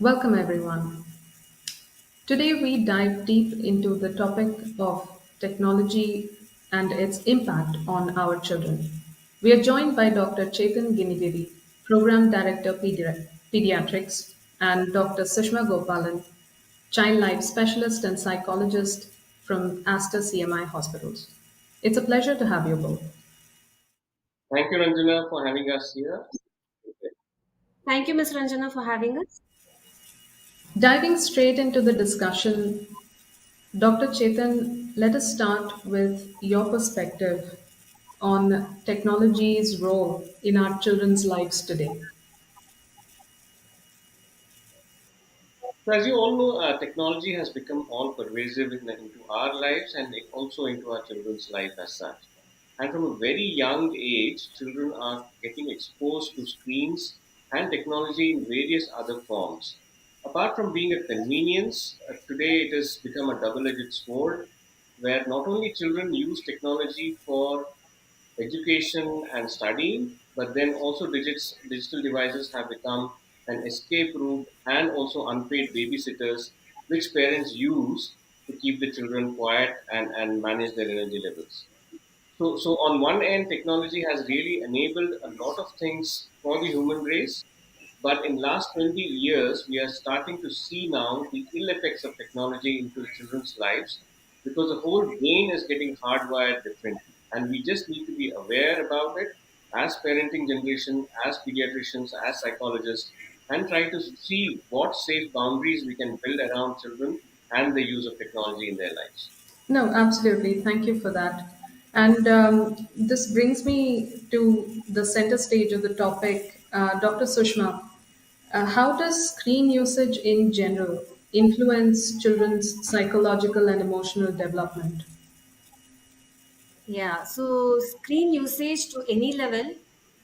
Welcome, everyone. Today, we dive deep into the topic of technology and its impact on our children. We are joined by Dr. Chetan Ginigeri, Program Director Pediatrics, and Dr. Sushma Gopalan, Child Life Specialist and Psychologist from Aster CMI Hospitals. It's a pleasure to have you both. Thank you, Ranjana, for having us here. Thank you, Ms. Ranjana, for having us. Diving straight into the discussion, Dr. Chetan, let us start with your perspective on technology's role in our children's lives today. So, as you all know, technology has become all pervasive into our lives and also into our children's life as such. And from a very young age, children are getting exposed to screens and technology in various other forms. Apart from being a convenience, today it has become a double-edged sword where not only children use technology for education and studying, but then also digital devices have become an escape route and also unpaid babysitters, which parents use to keep the children quiet and manage their energy levels. So on one end, technology has really enabled a lot of things for the human race, but in last 20 years, we are starting to see now the ill effects of technology into the children's lives because the whole brain is getting hardwired differently. And we just need to be aware about it as parenting generation, as pediatricians, as psychologists, and try to see what safe boundaries we can build around children and the use of technology in their lives. No, absolutely. Thank you for that. And this brings me to the center stage of the topic. Dr. Sushma, how does screen usage in general influence children's psychological and emotional development? Yeah, so screen usage to any level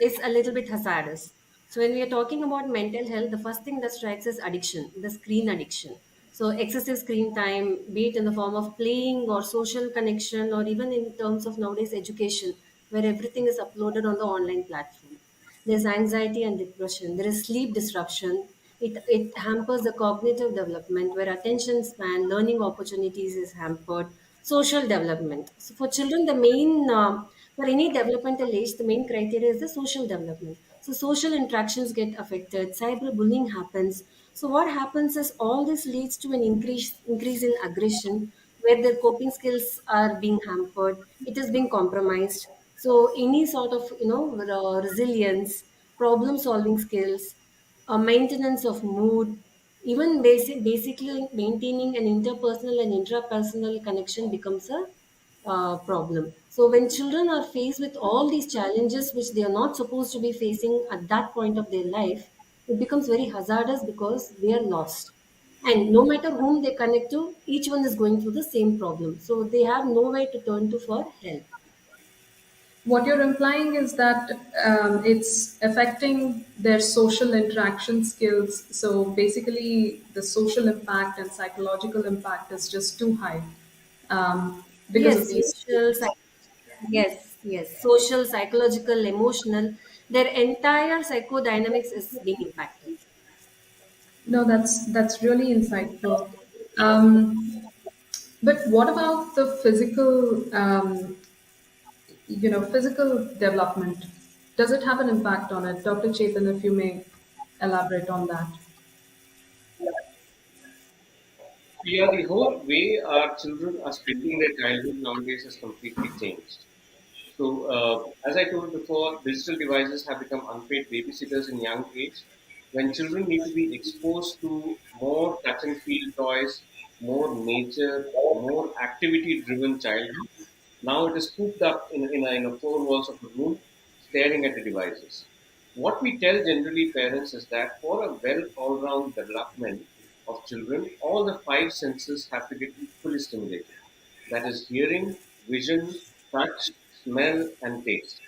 is a little bit hazardous. So when we are talking about mental health, the first thing that strikes is addiction, the screen addiction. So excessive screen time, be it in the form of playing or social connection, or even in terms of nowadays education, where everything is uploaded on the online platform. There's anxiety and depression. There is sleep disruption. It hampers the cognitive development, where attention span, learning opportunities is hampered, social development. So for children, for any developmental age, the main criteria is the social development. So social interactions get affected, cyberbullying happens. So what happens is all this leads to an increase in aggression, where their coping skills are being hampered. It is being compromised. So any sort of resilience, problem solving skills, maintenance of mood, even basically maintaining an interpersonal and intrapersonal connection becomes a problem. So when children are faced with all these challenges which they are not supposed to be facing at that point of their life, it becomes very hazardous because they are lost. And no matter whom they connect to, each one is going through the same problem. So they have nowhere to turn to for help. What you're implying is that it's affecting their social interaction skills. So basically, the social impact and psychological impact is just too high because of Yes, these screens. yes. Social, psychological, emotional, their entire psychodynamics is being impacted. No, that's really insightful. Um, but what about the physical, physical development? Does it have an impact on it, Dr. Chetan? If you may elaborate on that. Yeah, the whole way our children are spending their childhood nowadays has completely changed. So, as I told before, digital devices have become unpaid babysitters in young age. When children need to be exposed to more touch and feel toys, more nature, more activity driven childhood, now it is cooped up in a four walls of a room, staring at the devices. What we tell generally parents is that for a well all round development of children, all the five senses have to get equally stimulated. That is hearing, vision, touch, smell, and taste.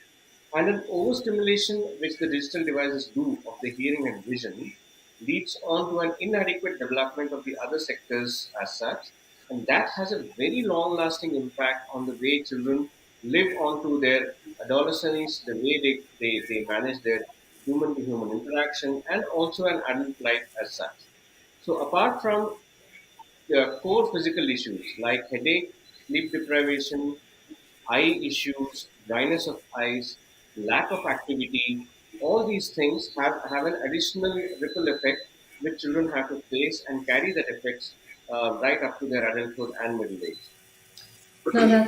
And an overstimulation, which the digital devices do of the hearing and vision, leads on to an inadequate development of the other sectors as such. And that has a very long lasting impact on the way children live on to their adolescence, the way they manage their human to human interaction, and also an adult life as such. So apart from core physical issues like headache, sleep deprivation, eye issues, dryness of eyes, lack of activity, all these things have an additional ripple effect which children have to face and carry that effects right up to their adulthood and middle age. Now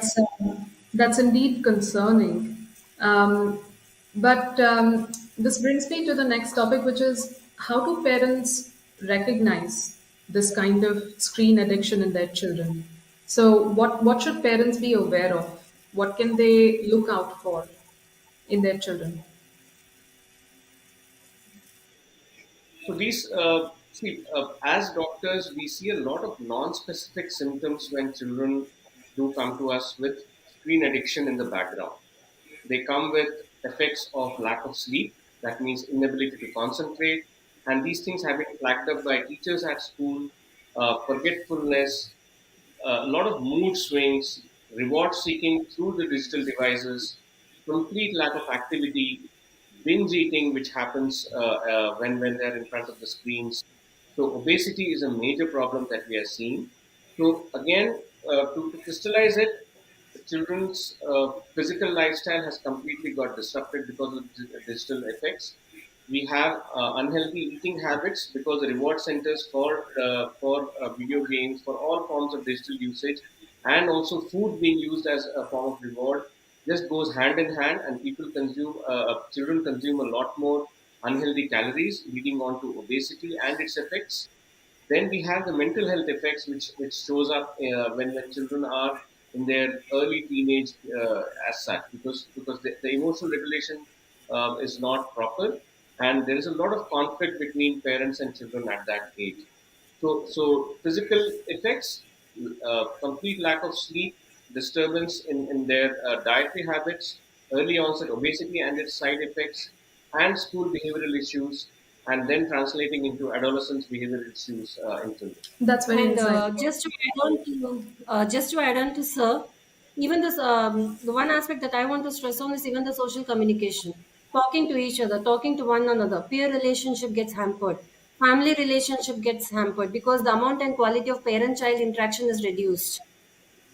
that's indeed concerning. Um, but this brings me to the next topic, which is how do parents recognize this kind of screen addiction in their children? So, what should parents be aware of? What can they look out for in their children? So these, as doctors, we see a lot of non-specific symptoms when children do come to us with screen addiction in the background. They come with effects of lack of sleep, that means inability to concentrate, and these things have been flagged up by teachers at school, forgetfulness, a lot of mood swings, reward seeking through the digital devices, complete lack of activity, binge eating, which happens when they're in front of the screens. So obesity is a major problem that we are seeing. So again, to crystallize it, the children's physical lifestyle has completely got disrupted because of digital effects. We have unhealthy eating habits because the reward centers for video games, for all forms of digital usage, and also food being used as a form of reward just goes hand in hand, and children consume a lot more unhealthy calories, leading on to obesity and its effects. Then we have the mental health effects, which shows up when children are in their early teenage as such, because the emotional regulation is not proper, and there is a lot of conflict between parents and children at that age. So physical effects, complete lack of sleep, disturbance in their dietary habits, early onset obesity and its side effects, and school behavioral issues, and then translating into adolescence behavioral issues in children. That's very And insightful. just to add on to Sir, even this the one aspect that I want to stress on is even the social communication, talking to each other, talking to one another. Peer relationship gets hampered, family relationship gets hampered because the amount and quality of parent-child interaction is reduced.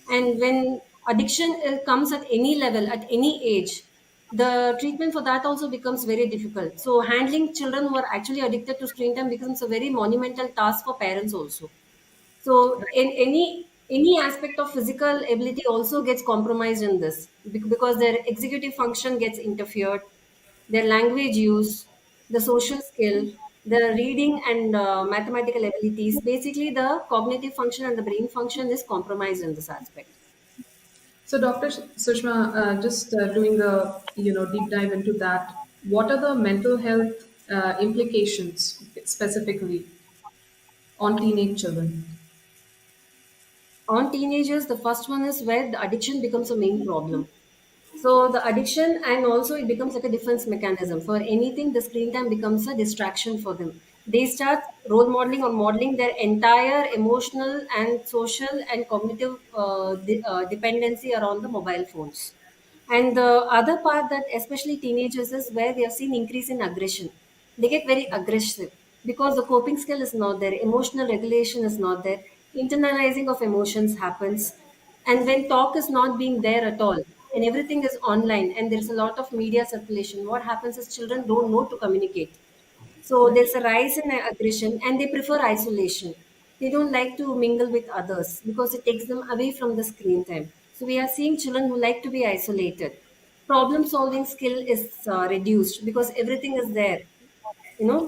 And when addiction comes at any level, at any age, the treatment for that also becomes very difficult. So handling children who are actually addicted to screen time becomes a very monumental task for parents also. So in any aspect of physical ability also gets compromised in this because their executive function gets interfered, their language use, the social skill, the reading and mathematical abilities. Basically, the cognitive function and the brain function is compromised in this aspect. So, Dr. Sushma, just doing a deep dive into that, what are the mental health implications specifically on teenage children? On teenagers, the first one is where the addiction becomes a main problem. So the addiction and also it becomes like a defense mechanism. For anything, the screen time becomes a distraction for them. They start role modeling or modeling their entire emotional and social and cognitive dependency around the mobile phones. And the other part that especially teenagers is where we have seen increase in aggression. They get very aggressive because the coping skill is not there, emotional regulation is not there, internalizing of emotions happens. And when talk is not being there at all, and everything is online, and there's a lot of media circulation, what happens is children don't know to communicate. So Right. there's a rise in aggression, and they prefer isolation. They don't like to mingle with others because it takes them away from the screen time. So we are seeing children who like to be isolated. Problem solving skill is reduced because everything is there,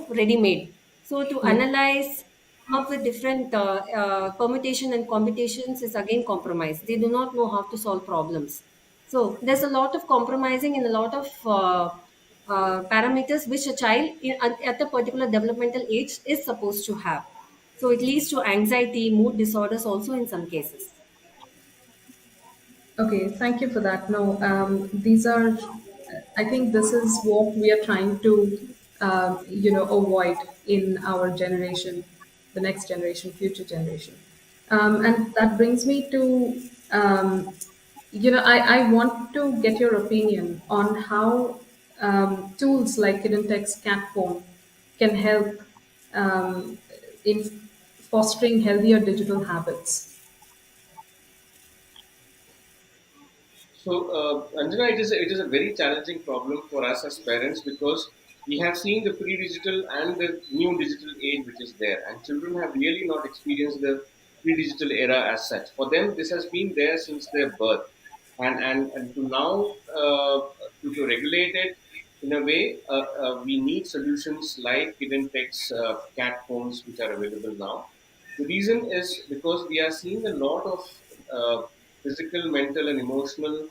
ready made. So to Yeah. analyze, come up with different permutation and combinations is again compromised. They do not know how to solve problems. So there's a lot of compromising in a lot of parameters which a child at a particular developmental age is supposed to have. So it leads to anxiety, mood disorders also in some cases. Okay, thank you for that. No, these are, I think this is what we are trying to, avoid in our generation, the next generation, future generation. And that brings me to, I want to get your opinion on how tools like Hidden Text Cat Phone can help um, in fostering healthier digital habits? So, Anjana, it is a very challenging problem for us as parents because we have seen the pre-digital and the new digital age which is there, and children have really not experienced the pre-digital era as such. For them, this has been there since their birth, and to now to regulate it in a way, we need solutions like hidden text, cat phones, which are available now. The reason is because we are seeing a lot of physical, mental, and emotional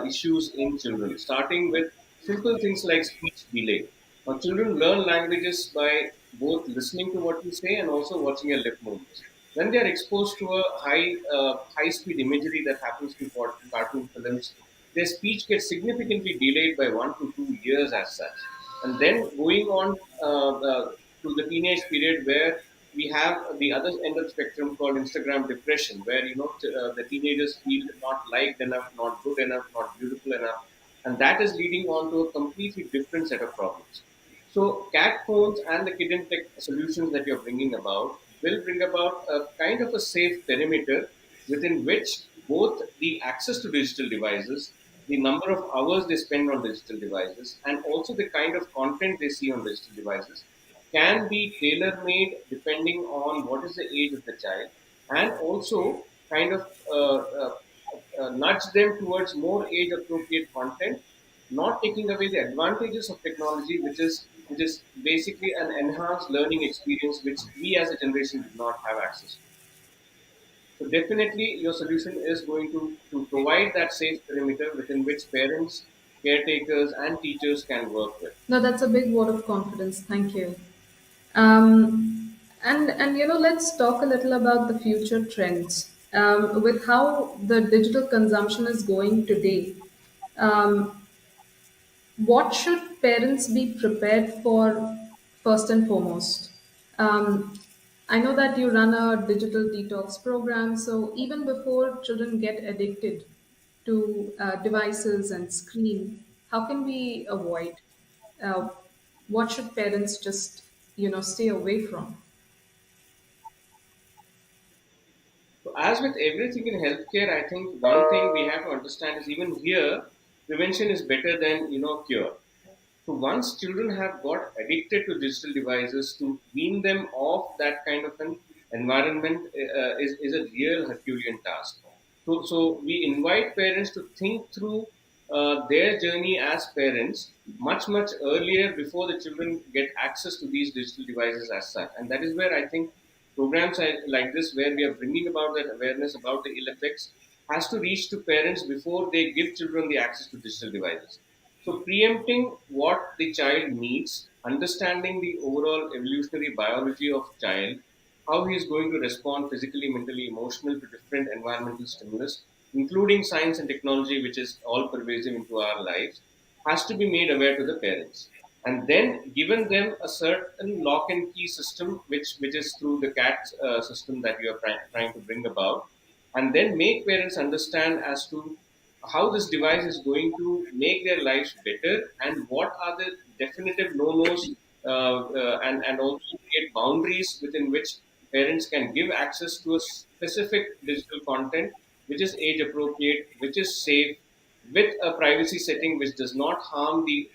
issues in children, starting with simple things like speech delay. Now, children learn languages by both listening to what you say and also watching your lip movements. When they are exposed to a high speed imagery that happens to cartoon films, their speech gets significantly delayed by 1 to 2 years as such. And then going on to the teenage period where we have the other end of the spectrum called Instagram depression, where the teenagers feel not liked enough, not good enough, not beautiful enough, and that is leading on to a completely different set of problems. So, cat phones and the hidden tech solutions that you're bringing about will bring about a kind of a safe perimeter within which both the access to digital devices, the number of hours they spend on digital devices, and also the kind of content they see on digital devices can be tailor made depending on what is the age of the child, and also kind of nudge them towards more age appropriate content, not taking away the advantages of technology, which is basically an enhanced learning experience which we as a generation did not have access to. So definitely your solution is going to provide that safe perimeter within which parents, caretakers, and teachers can work with. No, that's a big vote of confidence. Thank you. And let's talk a little about the future trends. With how the digital consumption is going today, um, what should parents be prepared for first and foremost? Um, I know that you run a digital detox program, so even before children get addicted to devices and screen, how can we avoid? Uh, what should parents just stay away from? So as with everything in healthcare, I think one thing we have to understand is even here, prevention is better than cure. So once children have got addicted to digital devices, to wean them off that kind of an environment is a real Herculean task. So we invite parents to think through their journey as parents much earlier before the children get access to these digital devices as such. And that is where I think programs like this, where we are bringing about that awareness about the ill effects, has to reach to parents before they give children the access to digital devices. So, preempting what the child needs, understanding the overall evolutionary biology of child, how he is going to respond physically, mentally, emotionally to different environmental stimulus, including science and technology, which is all pervasive into our lives, has to be made aware to the parents. And then given them a certain lock and key system, which is through the CAT system that we are trying to bring about, and then make parents understand as to how this device is going to make their lives better and what are the definitive no-nos, and also create boundaries within which parents can give access to a specific digital content which is age appropriate, which is safe, with a privacy setting which does not harm the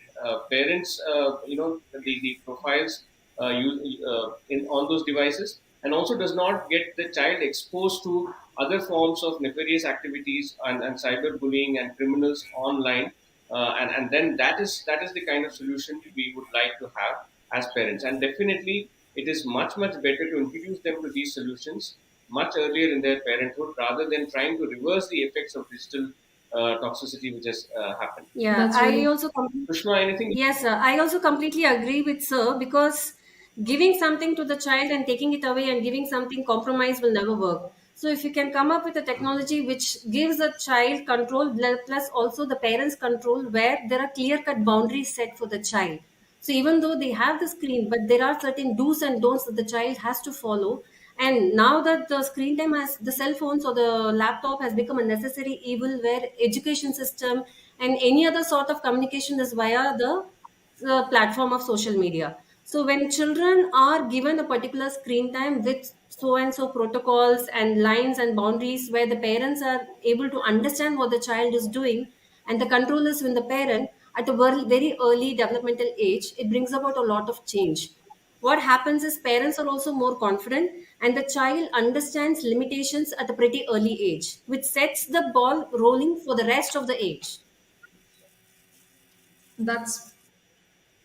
parents, the profiles in on those devices, and also does not get the child exposed to other forms of nefarious activities and cyberbullying and criminals online. And then that is the kind of solution we would like to have as parents. And definitely, it is much better to introduce them to these solutions much earlier in their parenthood rather than trying to reverse the effects of digital toxicity which has happened. Yeah, That's I really also Sushma, anything? yes, sir. I also completely agree with sir because giving something to the child and taking it away and giving something compromise will never work. So if you can come up with a technology which gives the child control plus also the parents control where there are clear cut boundaries set for the child. So even though they have the screen, but there are certain do's and don'ts that the child has to follow. And now that the screen time has the cell phones or the laptop has become a necessary evil where education system and any other sort of communication is via the platform of social media. So when children are given a particular screen time with so and so protocols and lines and boundaries where the parents are able to understand what the child is doing and the control is with the parent at a very early developmental age, it brings about a lot of change. What happens is parents are also more confident and the child understands limitations at a pretty early age, which sets the ball rolling for the rest of the age. That's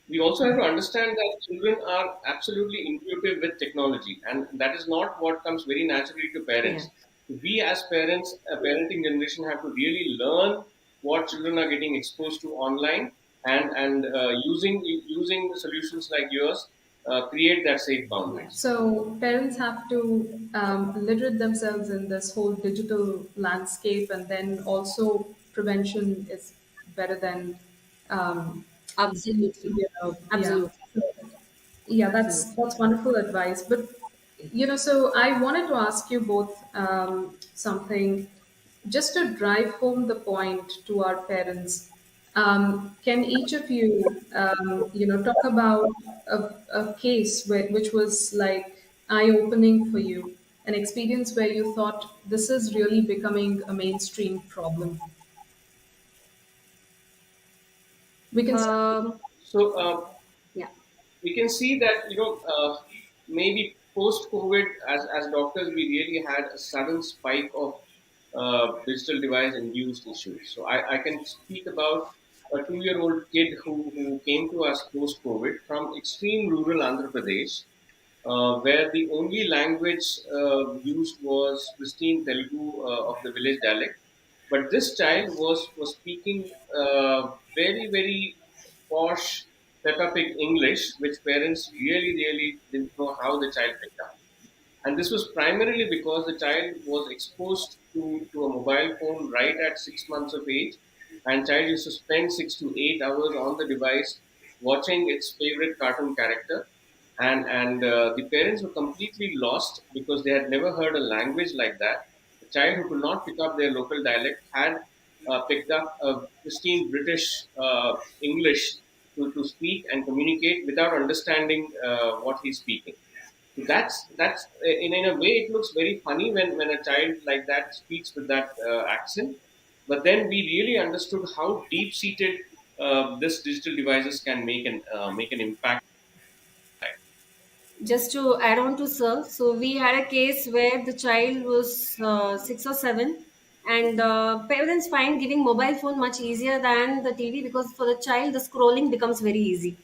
We also have to understand that children are absolutely intuitive with technology, and that is not what comes very naturally to Yeah. parents. We, as parents, a parenting generation, have to really learn what children are getting exposed to online, and using the solutions like yours, create that safe Yeah. boundaries. so parents have to literate themselves in this whole digital landscape, and then also prevention is better than um, Absolutely. yeah. Absolutely. Yeah, Absolutely. that's wonderful advice. But so I wanted to ask you both something just to drive home the point to our parents. Can each of you, talk about a case which was like eye-opening for you, an experience where you thought this is really becoming a mainstream problem? We can start. So, Yeah. we can see that maybe post COVID, as doctors, we really had a sudden spike of digital device induced issues. So I can speak about a 2 year old kid who came to us post COVID from extreme rural Andhra Pradesh, where the only language used was pristine Telugu of the village dialect. But this child was speaking very posh Peppa Pig English, which parents really didn't know how the child picked up. And this was primarily because the child was exposed to a mobile phone right at 6 months of age, and child used to spend 6 to 8 hours on the device watching its favorite cartoon character. And the parents were completely lost because they had never heard a language like that. The child who could not pick up their local dialect had picked up a pristine British English to speak and communicate without understanding what he's speaking. So that's in a way it looks very funny when a child like that speaks with that accent. But then we really understood how deep seated this digital devices can make an impact. Just to add on to Sir, so we had a case where the child was 6 or 7, and parents find giving mobile phone much easier than the TV because for the child the scrolling becomes very easy.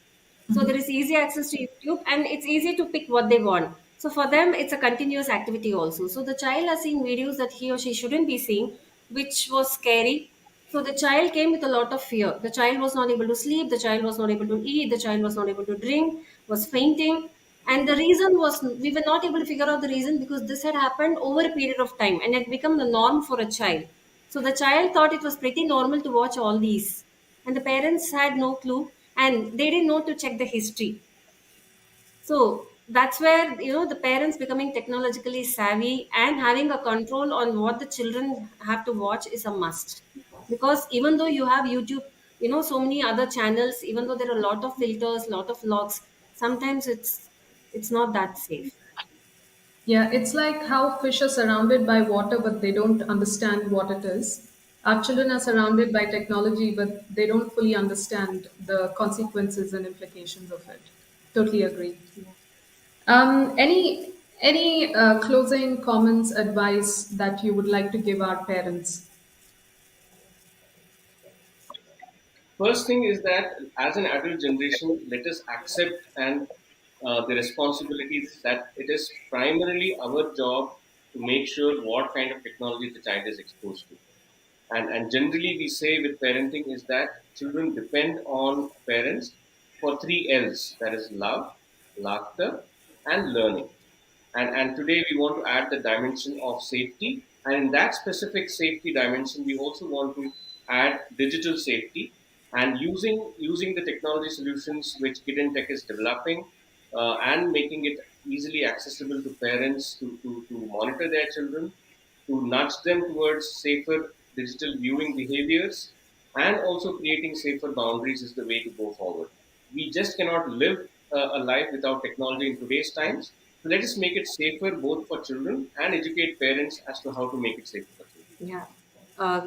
So there is easy access to YouTube and it's easy to pick what they want. So for them, it's a continuous activity also. So the child has seen videos that he or she shouldn't be seeing, which was scary. So the child came with a lot of fear. The child was not able to sleep. The child was not able to eat. The child was not able to drink, was fainting. And the reason was we were not able to figure out the reason because this had happened over a period of time and had become the norm for a child. So the child thought it was pretty normal to watch all these. And the parents had no clue and they didn't know to check the history. So that's where the parents becoming technologically savvy and having a control on what the children have to watch is a must. Because even though you have YouTube, so many other channels, even though there are a lot of filters, lot of locks, sometimes it's not that safe. Yeah, it's like how fish are surrounded by water, but they don't understand what it is. Our children are surrounded by technology, but they don't fully understand the consequences and implications of it. Totally agree. Yeah. Any closing comments, advice that you would like to give our parents? First thing is that as an adult generation, let us accept and the responsibility that it is primarily our job to make sure what kind of technology the child is exposed to. And generally, we say with parenting is that children depend on parents for three L's, that is love, laughter, and learning. And today we want to add the dimension of safety. And in that specific safety dimension, we also want to add digital safety and using the technology solutions which Kidden Tech is developing and making it easily accessible to parents to monitor their children, to nudge them towards safer digital viewing behaviors, and also creating safer boundaries is the way to go forward. We just cannot live a life without technology in today's times. So let us make it safer both for children and educate parents as to how to make it safer for children. Yeah,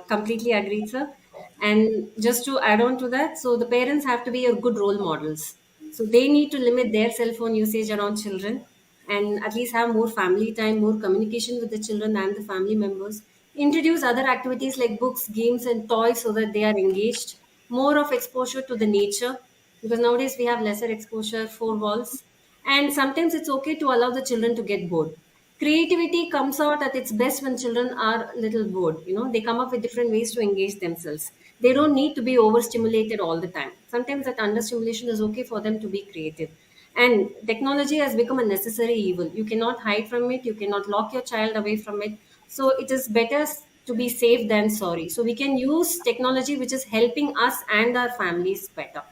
completely agreed, sir. And just to add on to that, so the parents have to be your good role models. So they need to limit their cell phone usage around children and at least have more family time, more communication with the children and the family members. Introduce other activities like books, games, and toys so that they are engaged. More of exposure to the nature because nowadays we have lesser exposure, four walls. And sometimes it's okay to allow the children to get bored. Creativity comes out at its best when children are little bored. They come up with different ways to engage themselves. They don't need to be overstimulated all the time. Sometimes that understimulation is okay for them to be creative. And technology has become a necessary evil. You cannot hide from it. You cannot lock your child away from it. So it is better to be safe than sorry. So we can use technology which is helping us and our families better.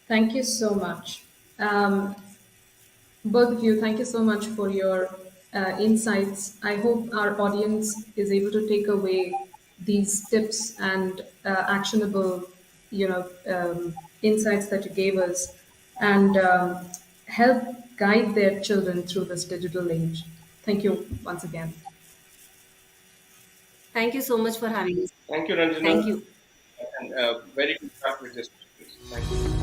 Thank you so much. Um, Both of you, thank you so much for your insights. I hope our audience is able to take away these tips and actionable, insights that you gave us, and help guide their children through this digital age. Thank you once again. Thank you so much for having us. Thank you, Thank Ranjana, you. and very good start with this. Thank you.